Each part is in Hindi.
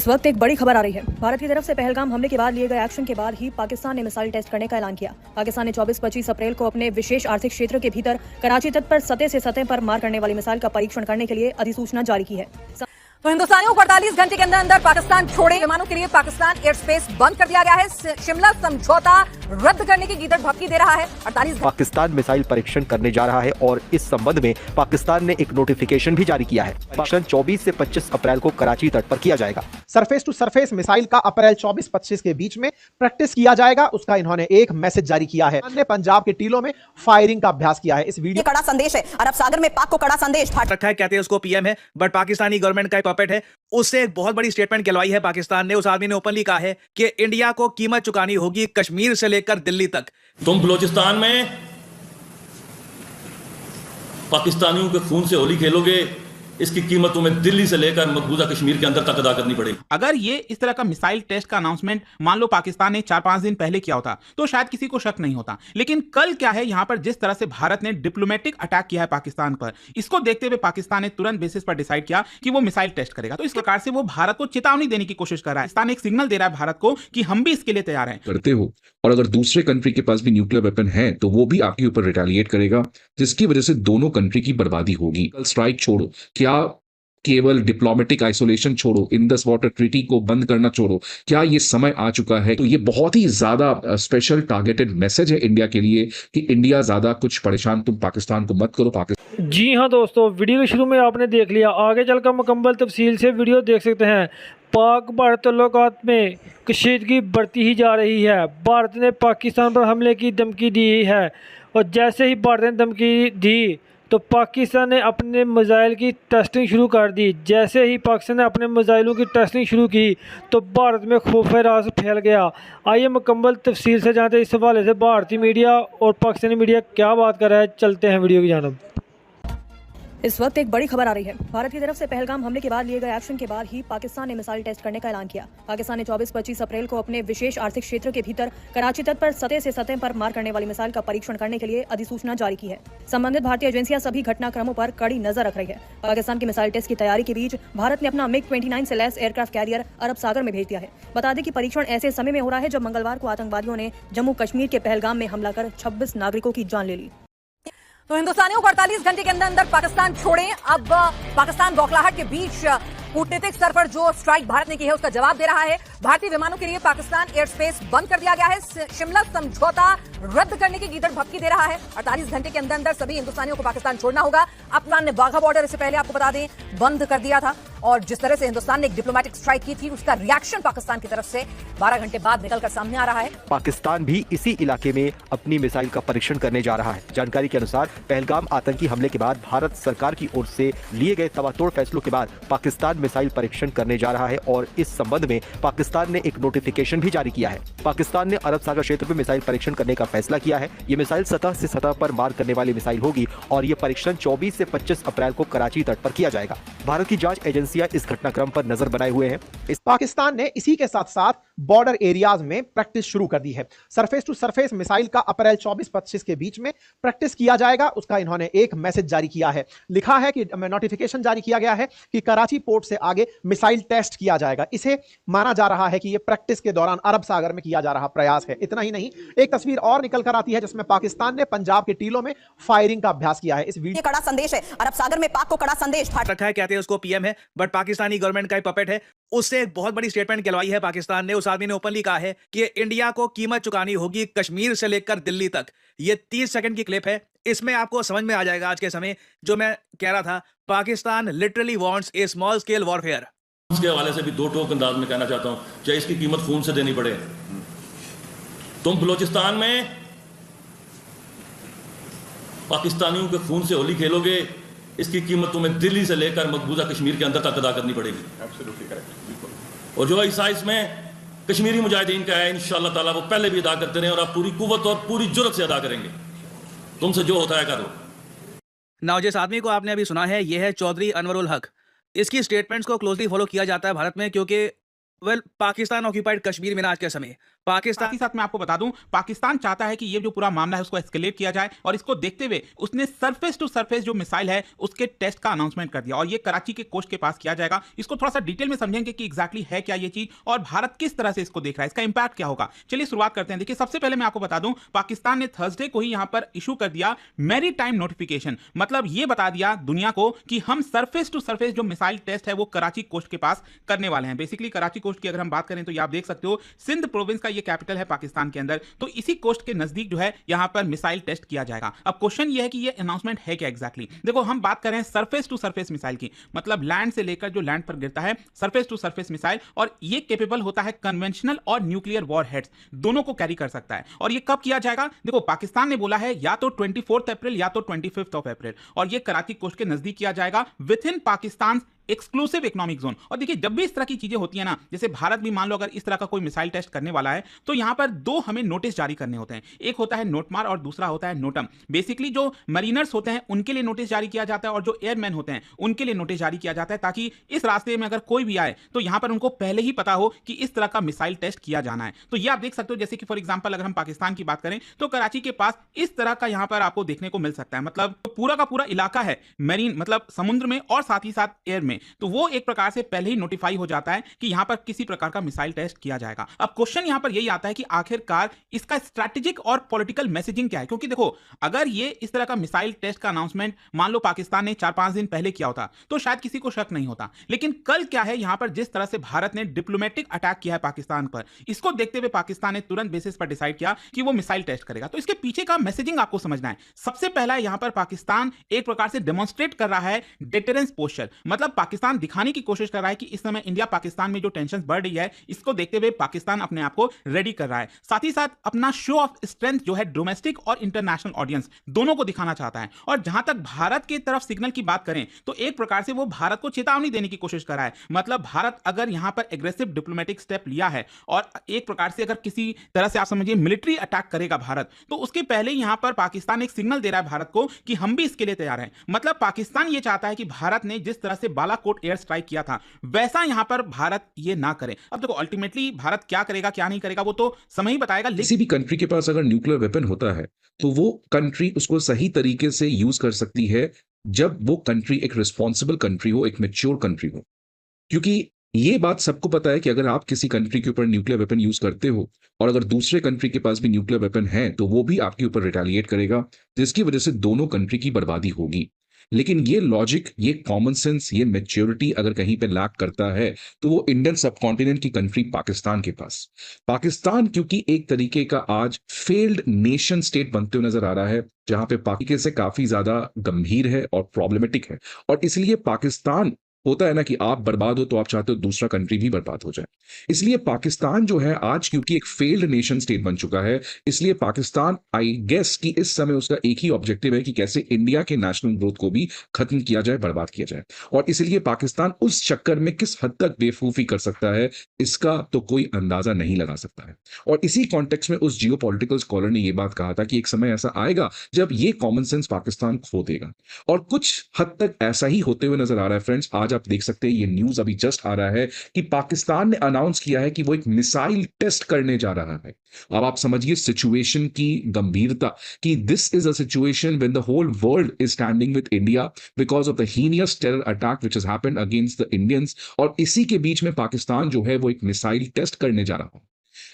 इस वक्त एक बड़ी खबर आ रही है। भारत की तरफ से पहलगाम हमले के बाद लिए गए एक्शन के बाद ही पाकिस्तान ने मिसाइल टेस्ट करने का ऐलान किया। पाकिस्तान ने 24-25 अप्रैल को अपने विशेष आर्थिक क्षेत्र के भीतर कराची तट पर सतह से सतह पर मार करने वाली मिसाइल का परीक्षण करने के लिए अधिसूचना जारी की है। तो हिंदुस्तानियों को 48 घंटे के अंदर अंदर पाकिस्तान छोड़े विमानों के लिए पाकिस्तान एयर स्पेस बंद कर दिया गया है। शिमला समझौता रद्द करने की गीदड़ भभकी दे रहा है। 48 पाकिस्तान मिसाइल परीक्षण करने जा रहा है और इस संबंध में पाकिस्तान ने एक नोटिफिकेशन भी जारी किया है। परीक्षण 24 से 25 अप्रैल को कराची तट पर किया जाएगा। सरफेस टू सरफेस मिसाइल का अप्रैल 24-25 के बीच में प्रैक्टिस किया जाएगा, उसका इन्होंने एक मैसेज जारी किया है। हमने पंजाब के टीलों में फायरिंग का अभ्यास किया है। इस वीडियो कड़ा संदेश है। अरब सागर में पाक को कड़ा संदेश रखा है, कहते हैं उसको पीएम है, बट पाकिस्तानी गवर्नमेंट का पपेट है। उससे एक बहुत बड़ी स्टेटमेंट कहलवाई है पाकिस्तान ने। उस आदमी ने ओपनली कहा है कि इंडिया को कीमत चुकानी होगी कश्मीर से लेकर दिल्ली तक। तुम बलोचिस्तान में पाकिस्तानियों के खून से होली खेलोगे, इसकी कीमत तुम्हें दिल्ली से लेकर मकबूजा कश्मीर के अंदर तक अदा करनी पड़ेगी। अगर ये इस तरह का मिसाइल टेस्ट का अनाउंसमेंट मान लो पाकिस्तान ने 4-5 दिन पहले किया होता तो शायद किसी को शक नहीं होता, लेकिन कल क्या है, यहां पर जिस तरह से भारत ने डिप्लोमेटिक अटैक किया है पाकिस्तान पर, इसको देखते हुए पाकिस्तान ने तुरंत बेसिस पर डिसाइड किया कि वो मिसाइल टेस्ट करेगा। तो इस प्रकार से वो भारत को चेतावनी देने की कोशिश कर रहा है। पाकिस्तान एक सिग्नल दे रहा है भारत को कि हम भी इसके लिए तैयार हैं। करते हो और अगर दूसरे कंट्री के पास भी न्यूक्लियर वेपन है तो वो भी आपके ऊपर रिटेलिएट करेगा, जिसकी वजह से दोनों कंट्री की बर्बादी होगी। कल स्ट्राइक छोड़ो, क्या केवल डिप्लोमेटिक आइसोलेशन छोड़ो, इंडस वाटर ट्रीटी को बंद करना छोड़ो, क्या ये समय आ चुका है? तो ये बहुत ही ज्यादा स्पेशल टारगेटेड मैसेज है इंडिया के लिए कि इंडिया ज्यादा कुछ परेशान तुम पाकिस्तान को मत करो। पाकिस्तान जी हाँ दोस्तों, वीडियो के शुरू में आपने देख लिया, आगे चलकर मुकम्मल तफसील से वीडियो देख सकते हैं। पाक भारत ताल्लुकात में कशीदगी बढ़ती ही जा रही है। भारत ने पाकिस्तान पर हमले की धमकी दी है और जैसे ही भारत ने धमकी दी तो पाकिस्तान ने अपने मिसाइल की टेस्टिंग शुरू कर दी। जैसे ही पाकिस्तान ने अपने मिसाइलों की टेस्टिंग शुरू की तो भारत में खौफ राज फैल गया। आइए मुकम्मल तफसील से जानते हैं इस हवाले से भारतीय मीडिया और पाकिस्तानी मीडिया क्या बात कर रहा है। चलते हैं वीडियो की जानब। इस वक्त एक बड़ी खबर आ रही है। भारत की तरफ से पहलगाम हमले के बाद लिए गए एक्शन के बाद ही पाकिस्तान ने मिसाइल टेस्ट करने का ऐलान किया। पाकिस्तान ने 24-25 अप्रैल को अपने विशेष आर्थिक क्षेत्र के भीतर कराची तट पर सतह से सतह पर मार करने वाली मिसाइल का परीक्षण करने के लिए अधिसूचना जारी की है। संबंधित भारतीय एजेंसियां सभी घटनाक्रमों पर कड़ी नजर रख रही है। पाकिस्तान के मिसाइल टेस्ट की तैयारी के बीच भारत ने अपना MiG-29 से लैस एयरक्राफ्ट कैरियर अरब सागर में भेज दिया है। बता दें कि परीक्षण ऐसे समय में हो रहा है जब मंगलवार को आतंकवादियों ने जम्मू कश्मीर के पहलगाम में हमला कर 26 नागरिकों की जान ले ली। तो हिंदुस्तानियों को 48 घंटे के अंदर अंदर पाकिस्तान छोड़े। अब पाकिस्तान बौखलाहट के बीच कूटनीतिक स्तर पर जो स्ट्राइक भारत ने की है उसका जवाब दे रहा है। भारतीय विमानों के लिए पाकिस्तान एयर स्पेस बंद कर दिया गया है। शिमला समझौता रद्द करने की गीदड़ भभकी दे रहा है। 48 घंटे के अंदर अंदर सभी हिंदुस्तानियों को पाकिस्तान छोड़ना होगा। अफगान ने वाघा बॉर्डर इससे पहले आपको बता दें बंद कर दिया था और जिस तरह से हिंदुस्तान ने एक डिप्लोमेटिक स्ट्राइक की थी उसका रिएक्शन पाकिस्तान की तरफ से 12 घंटे बाद निकलकर सामने आ रहा है। पाकिस्तान भी इसी इलाके में अपनी मिसाइल का परीक्षण करने जा रहा है। जानकारी के अनुसार पहलगाम आतंकी हमले के बाद भारत सरकार की ओर से लिए गए तबातोड़ फैसलों के बाद पाकिस्तान मिसाइल परीक्षण करने जा रहा है और इस संबंध में पाकिस्तान ने एक नोटिफिकेशन भी जारी किया है। पाकिस्तान ने अरब सागर क्षेत्र में मिसाइल परीक्षण करने का फैसला किया है। ये मिसाइल सतह से सतह पर मार करने वाली मिसाइल होगी और ये परीक्षण 24 से 25 अप्रैल को कराची तट पर किया जाएगा। भारत की जांच एजेंसियां इस घटनाक्रम पर नजर बनाए हुए हैं। पाकिस्तान ने इसी के साथ साथ बॉर्डर एरियाज में प्रैक्टिस शुरू कर दी है। सरफेस टू सरफेस मिसाइल का अप्रैल 24-25 के बीच में प्रैक्टिस किया जाएगा, उसका इन्होंने एक मैसेज जारी किया है। लिखा है कि नोटिफिकेशन जारी किया गया है कि कराची पोर्ट से आगे मिसाइल टेस्ट किया जाएगा। इसे माना जा रहा है कि यह प्रैक्टिस के दौरान अरब सागर में किया जा रहा प्रयास है। इतना ही नहीं, एक तस्वीर और निकल कर आती है जिसमें पाकिस्तान ने पंजाब के टीलों में फायरिंग का अभ्यास किया है। इस वीडियो कड़ा संदेश है। अरब सागर में पाक को कड़ा संदेश रखा है, कहते हैं उसको पीएम है, बट पाकिस्तानी गवर्नमेंट का पपेट है। उससे एक बहुत बड़ी स्टेटमेंट कहलवाई है पाकिस्तान ने। उस आदमी ने ओपनली कहा है कि इंडिया को कीमत चुकानी होगी कश्मीर से लेकर दिल्ली तक। ये 30 सेकंड की क्लिप है, इसमें आपको समझ में आ जाएगा आज के समय जो मैं कह रहा था। पाकिस्तान लिटरली वांट्स ए स्मॉल स्केल वॉरफेयर। उसके हवाले से भी दो टोक अंदाज में कहना चाहता हूं, चाहे इसकी कीमत खून से देनी पड़े। तुम बलोचिस्तान में पाकिस्तानियों के खून से होली खेलोगे, इसकी कीमत तुम्हें दिल्ली से लेकर मकबूजा कश्मीर के अंदर तक अदा करनी पड़ेगी। Absolutely correct. और जो हिस्सा इसमें कश्मीरी मुजाहिदीन का है, इंशाअल्लाह ताला वो पहले भी अदा करते रहे और आप पूरी कुव्वत और पूरी जुर्रत से अदा करेंगे। तुमसे जो होता है कर लो। नाउ जिस आदमी को आपने अभी सुना है, यह है चौधरी अनवरुल हक। इसकी स्टेटमेंट्स को क्लोजली फॉलो किया जाता है भारत में, क्योंकि पाकिस्तान ऑक्यूपाइड कश्मीर में आज के समय पाकिस्तान साथ ही साथ मैं आपको बता दूं, पाकिस्तान चाहता है कि ये जो पूरा मामला है उसको एस्केलेट किया जाए, और इसको देखते हुए उसने सरफेस टू सरफेस जो मिसाइल है उसके टेस्ट का अनाउंसमेंट कर दिया, और ये कराची के कोस्ट के पास किया जाएगा। इसको थोड़ा सा डिटेल में समझेंगे कि एग्जैक्टली है क्या ये चीज और भारत किस तरह से इसको देख रहा है, इसका इंपैक्ट क्या होगा। चलिए शुरुआत करते हैं। देखिए, सबसे पहले मैं आपको बता दूं, पाकिस्तान ने थर्सडे को ही यहां पर इशू कर दिया मैरीटाइम नोटिफिकेशन, मतलब ये बता दिया दुनिया को कि हम सरफेस टू सरफेस जो मिसाइल टेस्ट है वो कराची कोस्ट के पास करने वाले हैं। बेसिकली कराची कोस्ट की अगर हम बात करें तो ये आप देख सकते हो, सिंध प्रोविंस का ये कैपिटल है पाकिस्तान के अंदर, तो इसी कोस्ट के नजदीक जो है यहां पर मिसाइल टेस्ट किया जाएगा। अब क्वेश्चन ये है कि ये अनाउंसमेंट है क्या एग्जैक्टली। देखो, हम बात कर रहे हैं सरफेस टू सरफेस मिसाइल की, मतलब लैंड से लेकर जो लैंड पर गिरता है, सरफेस टू सरफेस मिसाइल, और ये कैपेबल होता है कन्वेंशनल और न्यूक्लियर वॉरहेड्स दोनों को कैरी कर सकता है। और ये कब किया जाएगा? देखो, पाकिस्तान ने बोला है या तो 24 अप्रैल या तो 25 अप्रैल, और ये कराची कोस्ट के नजदीक किया जाएगा with in Pakistan exclusive economic zone. और देखिए, जब भी इस तरह की चीजें होती है ना, जैसे भारत भी मान लो अगर इस तरह का कोई मिसाइल टेस्ट करने वाला है, तो यहां पर दो हमें नोटिस जारी करने होते हैं, एक होता है नोटमार और दूसरा होता है नोटम। बेसिकली जो मरीनर्स होते हैं उनके लिए नोटिस जारी किया जाता है, और जो एयरमैन होते हैं उनके लिए नोटिस जारी किया जाता है, ताकि इस रास्ते में अगर कोई भी आए तो यहां पर उनको पहले ही पता हो कि इस तरह का मिसाइल टेस्ट किया जाना है। तो ये आप देख सकते हो, जैसे कि फॉर एग्जाम्पल अगर हम पाकिस्तान की बात करें तो कराची के पास इस तरह का यहां पर आपको देखने को मिल सकता है, मतलब पूरा का पूरा इलाका है मरीन, मतलब समुद्र में और साथ ही साथ एयर में, तो वो एक प्रकार से पहले ही नोटिफाई हो जाता है कि यहां पर किसी प्रकार का मिसाइल टेस्ट किया जाएगा। अब क्वेश्चन यहां पर यही आता है कि आखिरकार इसका स्ट्रैटेजिक और पॉलिटिकल मैसेजिंग क्या है, क्योंकि देखो, अगर ये इस तरह का मिसाइल टेस्ट का अनाउंसमेंट मान लो पाकिस्तान ने 4-5 दिन पहले किया होता तो शायद किसी को शक नहीं होता, लेकिन कल क्या है, यहां पर जिस तरह से भारत ने डिप्लोमेटिक अटैक किया है पाकिस्तान पर, इसको देखते हुए पाकिस्तान ने तुरंत बेसिस पर डिसाइड किया कि वो मिसाइल टेस्ट करेगा। तो इसके पीछे का मैसेजिंग आपको समझना है। सबसे पहला यहां पर पाकिस्तान एक प्रकार से डेमोन्स्ट्रेट कर रहा है डिटरेंस पोस्चर, मतलब पाकिस्तान दिखाने की कोशिश कर रहा है कि इस समय इंडिया पाकिस्तान में जो टेंशन बढ़ रही है, इसको देखते हुए पाकिस्तान अपने आप को रेडी कर रहा है। साथ ही साथ अपना शो ऑफ स्ट्रेंथ जो है डोमेस्टिक और इंटरनेशनल ऑडियंस दोनों को दिखाना चाहता है। और जहां तक भारत की तरफ सिग्नल की बात करें तो एक प्रकार से वो भारत को चेतावनी देने की कोशिश कर रहा है, मतलब भारत अगर यहां पर एग्रेसिव डिप्लोमेटिक स्टेप लिया है और एक प्रकार से अगर किसी तरह से आप समझिए मिलिट्री अटैक करेगा भारत, तो उसके पहले यहां पर पाकिस्तान एक सिग्नल दे रहा है भारत को कि हम भी इसके लिए तैयार हैं। मतलब पाकिस्तान ये चाहता है कि भारत ने जिस तरह से बालाकोट एयर स्ट्राइक किया था वैसा यहां पर भारत ये ना करे। अब देखो, अल्टीमेटली भारत क्या करेगा क्या नहीं करेगा वो तो समय ही बताएगा। किसी भी कंट्री के पास अगर न्यूक्लियर वेपन होता है तो वो कंट्री उसको सही तरीके से यूज कर सकती है जब वो कंट्री एक रिस्पॉन्सिबल कंट्री हो, एक मैच्योर कंट्री हो। क्योंकि ये बात सबको पता है कि अगर आप किसी कंट्री के ऊपर न्यूक्लियर वेपन यूज करते हो और अगर दूसरे कंट्री के पास भी न्यूक्लियर वेपन है तो वो भी आपके ऊपर रिटेलिएट करेगा, जिसकी वजह से दोनों कंट्री की बर्बादी होगी। लेकिन ये लॉजिक, ये कॉमन सेंस, ये मैच्योरिटी अगर कहीं पे लैक करता है तो वो इंडियन सबकॉन्टिनेंट की कंट्री पाकिस्तान के पास। पाकिस्तान क्योंकि एक तरीके का आज फेल्ड नेशन स्टेट बनते हुए नजर आ रहा है, जहां पे पाकिस्तान से काफी ज्यादा गंभीर है और प्रॉब्लमेटिक है, और इसलिए पाकिस्तान होता है ना कि आप बर्बाद हो तो आप चाहते हो दूसरा कंट्री भी बर्बाद हो जाए। इसलिए पाकिस्तान जो है आज क्योंकि एक फेल्ड नेशन स्टेट बन चुका है, इसलिए पाकिस्तान आई गेस कि इस समय उसका एक ही ऑब्जेक्टिव है कि कैसे इंडिया के नेशनल ग्रोथ को भी खत्म किया जाए, बर्बाद किया जाए। और इसलिए पाकिस्तान उस चक्कर में किस हद तक बेवकूफी कर सकता है इसका तो कोई अंदाजा नहीं लगा सकता है। और इसी कॉन्टेक्स्ट में उस जियोपॉलिटिकल स्कॉलर ने यह बात कहा था कि एक समय ऐसा आएगा जब ये कॉमन सेंस पाकिस्तान खो देगा, और कुछ हद तक ऐसा ही होते हुए नजर आ रहा है। फ्रेंड्स, आज आप देख सकते हैं ये न्यूज अभी जस्ट आ रहा है कि पाकिस्तान ने अनाउंस किया है कि वो एक मिसाइल टेस्ट करने जा रहा है। अब आप समझिए सिचुएशन की गंभीरता, कि this is a situation when the whole world is standing with India because of the heinous terror attack which has happened against the Indians, और इसी के बीच में पाकिस्तान जो है वो एक मिसाइल टेस्ट करने जा रहा है।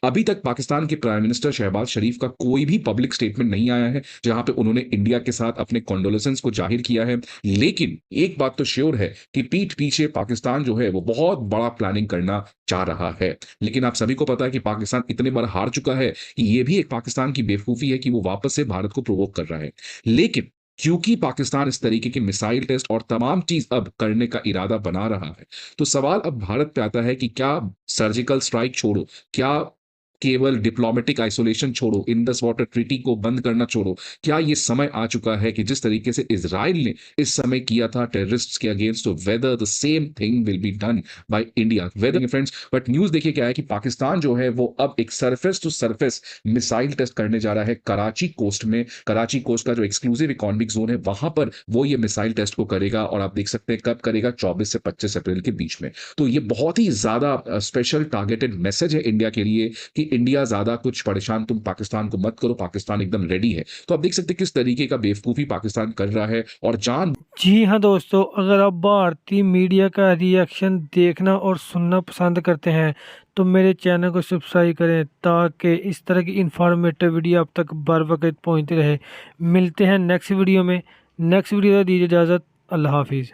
अभी तक पाकिस्तान के प्राइम मिनिस्टर शहबाज शरीफ का कोई भी पब्लिक स्टेटमेंट नहीं आया है जहां पे उन्होंने इंडिया के साथ अपने कॉन्डोलेंस को जाहिर किया है। लेकिन एक बात तो श्योर है कि पीठ पीछे पाकिस्तान जो है वो बहुत बड़ा प्लानिंग करना चाह रहा है। लेकिन आप सभी को पता है कि पाकिस्तान इतने बार हार चुका है कि ये भी एक पाकिस्तान की बेवकूफी है कि वो वापस से भारत को प्रोवोक कर रहा है। लेकिन क्योंकि पाकिस्तान इस तरीके के मिसाइल टेस्ट और तमाम चीज अब करने का इरादा बना रहा है, तो सवाल अब भारत पे आता है कि क्या सर्जिकल स्ट्राइक छोड़ो, क्या केवल डिप्लोमेटिक आइसोलेशन छोड़ो, इंडस वाटर ट्रीटी को बंद करना छोड़ो, क्या ये समय आ चुका है कि जिस तरीके से इजराइल ने इस समय किया था टेररिस्ट्स के अगेंस्ट, तो whether the same thing will be done by India, whether friends. But news देखिए क्या है कि पाकिस्तान जो है वो अब एक surface to surface missile test करने जा रहा है कराची कोस्ट में। कराची कोस्ट का जो एक्सक्लूसिव इकोनॉमिक जोन है वहां पर वो ये मिसाइल टेस्ट को करेगा, और आप देख सकते हैं कब करेगा, 24 से 25 अप्रैल के बीच में। तो ये बहुत ही ज्यादा स्पेशल टारगेटेड मैसेज है इंडिया के लिए कि इंडिया ज्यादा कुछ परेशान तुम पाकिस्तान को मत करो, पाकिस्तान एकदम रेडी है। तो आप देख सकते हैं किस तरीके का बेवकूफी पाकिस्तान कर रहा है और जान। जी हाँ दोस्तों, अगर आप भारतीय मीडिया का रिएक्शन देखना और सुनना पसंद करते हैं तो मेरे चैनल को सब्सक्राइब करें ताकि इस तरह की इंफॉर्मेटिव वीडियो आप तक बर वक्त पहुँचती रहे। मिलते हैं नेक्स्ट वीडियो में। नेक्स्ट वीडियो दीजिए इजाज़त। अल्लाह हाफिज़।